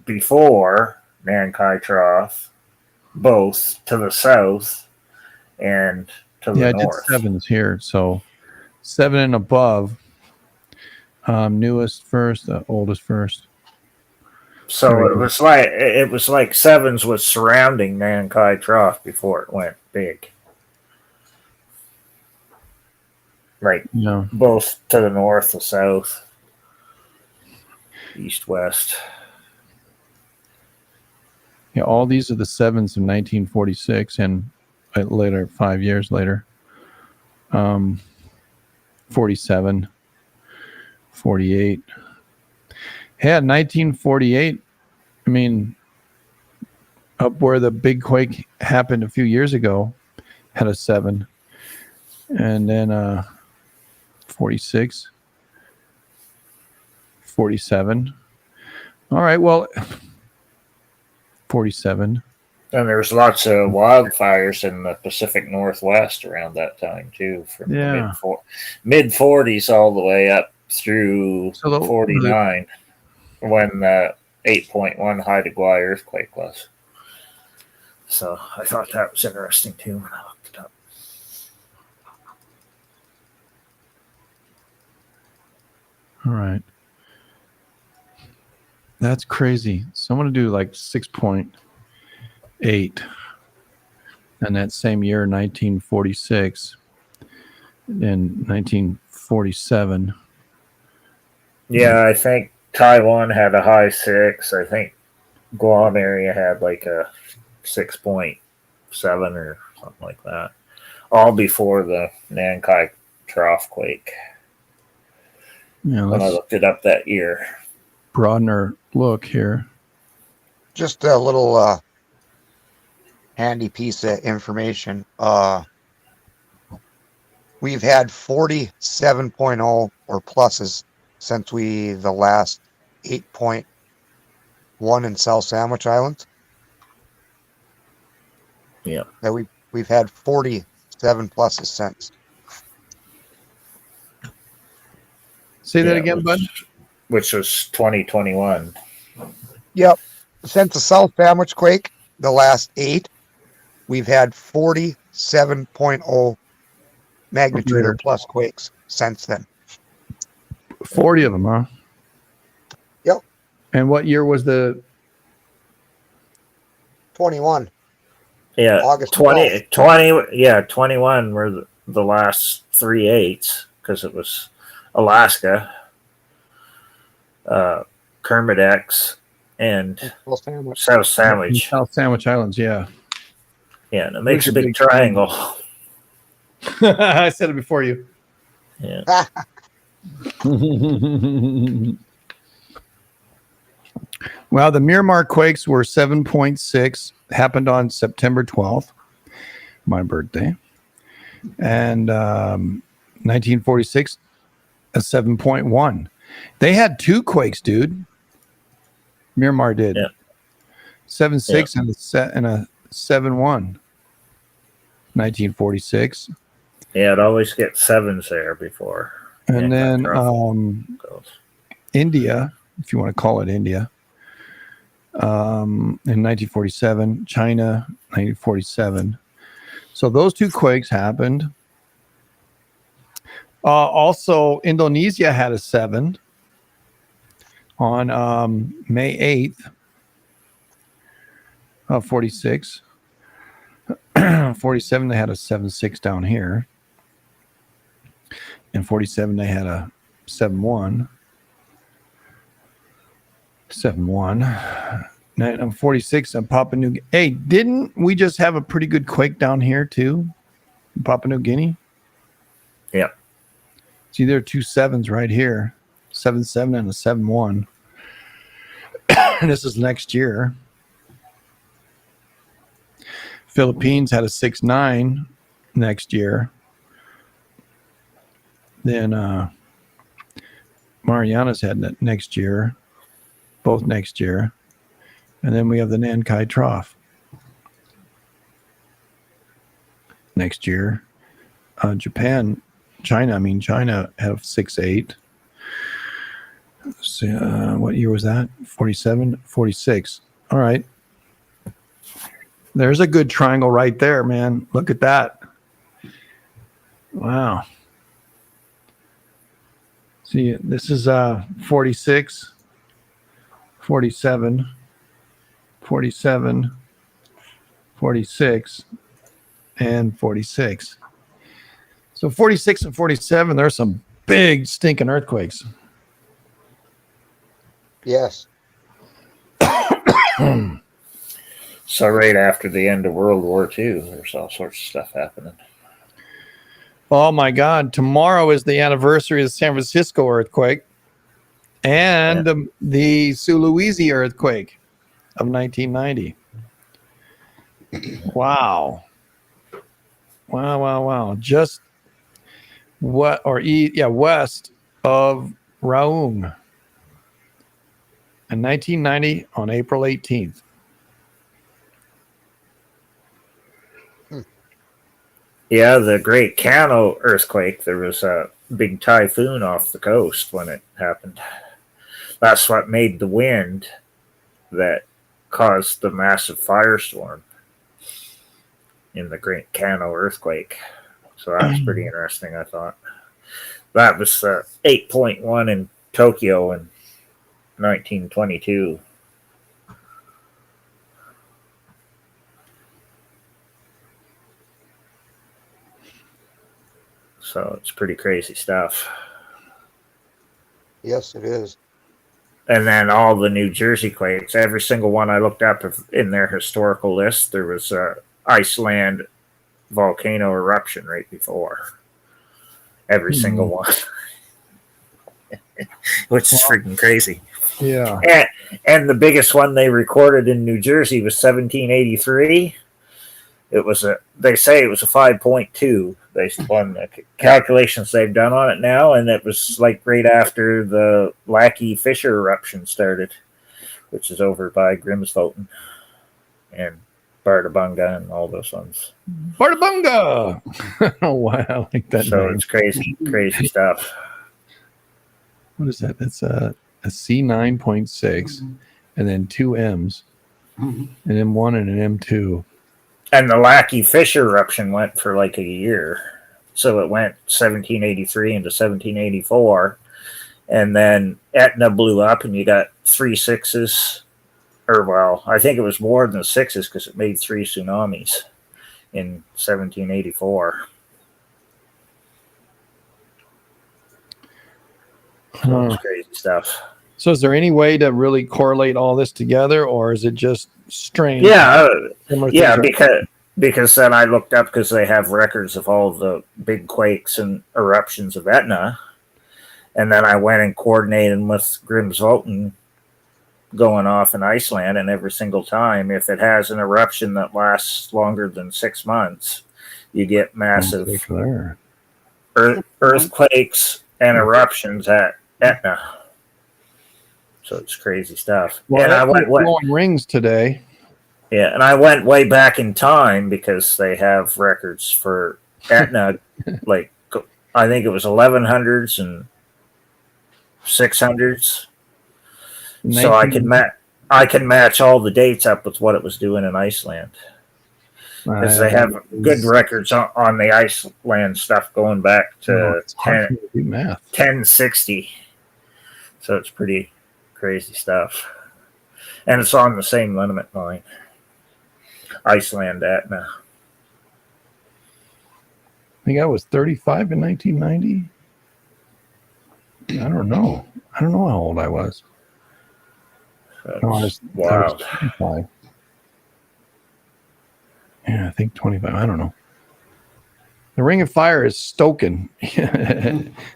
before Nankai Trough, both to the south and to the north. Yeah, I did 7s here. So 7 and above. Newest first, oldest first. So it was like sevens was surrounding Nankai Trough before it went big. Right. Yeah. Both to the north, the south, east, west. Yeah, all these are the sevens of 1946 and later, 5 years later. 47, 48. Yeah, 1948. I mean, up where the big quake happened a few years ago, had a 7. And then 46, 47. All right, well, 47. And there's lots of wildfires in the Pacific Northwest around that time too, from Yeah. the mid 40s all the way up through 49, when the 8.1 Haida Gwaii earthquake was. So I thought that was interesting too when I looked it up. All right. That's crazy. So I'm going to do like 6.8. And that same year, 1946 and 1947. Yeah, I think Taiwan had a high 6. I think Guam area had like a 6.7 or something like that. All before the Nankai Trough quake. Yeah, When I looked it up that year. Broaden our look here. Just a little handy piece of information. We've had 47.0 or pluses since the last 8.1 in South Sandwich Islands. Yeah. That we've had 47 pluses since. Say that again, bud. Which was 2021. Yep. Since the South Sandwich quake, the last 8, we've had 47.0 magnitude or plus quakes since then. 40 of them, huh? Yep. And what year was the 21? Yeah, August 20, 21 were the last 3 8s because it was Alaska, Kermadec, and South Sandwich. South Sandwich Islands, yeah. Yeah, and it makes a big triangle. I said it before you. Yeah. Well, the Miramar quakes were 7.6, happened on September 12th, my birthday. And 1946, a 7.1. They had 2 quakes, dude. Miramar did. Yeah. 7.6 and a 7.1. 1946. Yeah, it always gets 7s there before. And then India, if you want to call it India, in 1947, China, 1947. So those 2 quakes happened. Also, Indonesia had a 7 on May 8th of 46. 47, they had a 7.6 down here. In 47, they had a 7.1. 7.1. 46 in Papua New Guinea. Hey, didn't we just have a pretty good quake down here too? In Papua New Guinea? Yeah. See, there are 2 7s right here. 7.7 and a 7.1. This is next year. Philippines had a 6.9 next year. Then Marianas had that next year. Both next year. And then we have the Nankai Trough next year. China have 6.8. So, what year was that? 47, 46. All right. There's a good triangle right there, man. Look at that. Wow. See, this is 46, 47, 47, 46, and 46. So 46 and 47, there's some big stinking earthquakes. Yes. So right after the end of World War II, there's all sorts of stuff happening. Oh my God. Tomorrow is the anniversary of the San Francisco earthquake and the Sulawesi earthquake of 1990. Wow. Wow. Just west of Raung in 1990 on April 18th. Yeah, the Great Kano earthquake, there was a big typhoon off the coast when it happened. That's what made the wind that caused the massive firestorm in the Great Kano earthquake. So that was pretty interesting, I thought. That was 8.1 in Tokyo in 1922. So it's pretty crazy stuff. Yes, it is. And then all the New Jersey quakes, every single one I looked up in their historical list, there was a Iceland volcano eruption right before. Every single one. Which is freaking crazy. Yeah. And the biggest one they recorded in New Jersey was 1783. It was they say it was a 5.2 based upon the calculations they've done on it now, and it was like right after the Lackey Fisher eruption started, which is over by Grimsvötn and Bartabunga and all those ones. Bartabunga! Oh, wow. I like that So name. it's crazy stuff. What is that? That's a C9.6 and then two M's, an M1 and an M2. And the Lackey Fisher eruption went for like a year. So it went 1783 into 1784. And then Etna blew up and you got 3 sixes. Or, well, I think it was more than 6s because it made 3 tsunamis in 1784. So it's crazy stuff. So is there any way to really correlate all this together, or is it just strange? Yeah, Similar things because then I looked up because they have records of all the big quakes and eruptions of Etna, and then I went and coordinated with Grimsvötn going off in Iceland, and every single time, if it has an eruption that lasts longer than 6 months, you get massive earthquakes and eruptions at Etna. So it's crazy stuff. Well, and I went blowing rings today. Yeah, and I went way back in time because they have records for Etna, like I think it was 1100s and 600s. So I can match all the dates up with what it was doing in Iceland because they have good records on the Iceland stuff going back to 1060. So it's pretty crazy stuff. And it's on the same limit line. Iceland Etna. I think I was 35 in 1990. I don't know how old I was. No, I was 25. Yeah, I think 25. I don't know. The Ring of Fire is Stoken.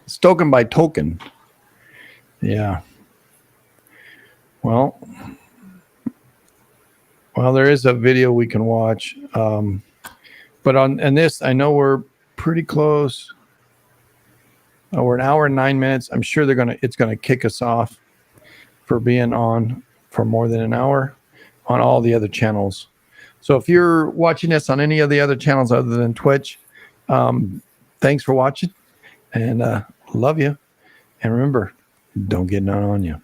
Stoken by token. Yeah. Well, there is a video we can watch. But on this, I know we're pretty close. We're an hour and 9 minutes. I'm sure it's gonna kick us off for being on for more than an hour on all the other channels. So if you're watching this on any of the other channels other than Twitch, thanks for watching, and love you. And remember, don't get none on you.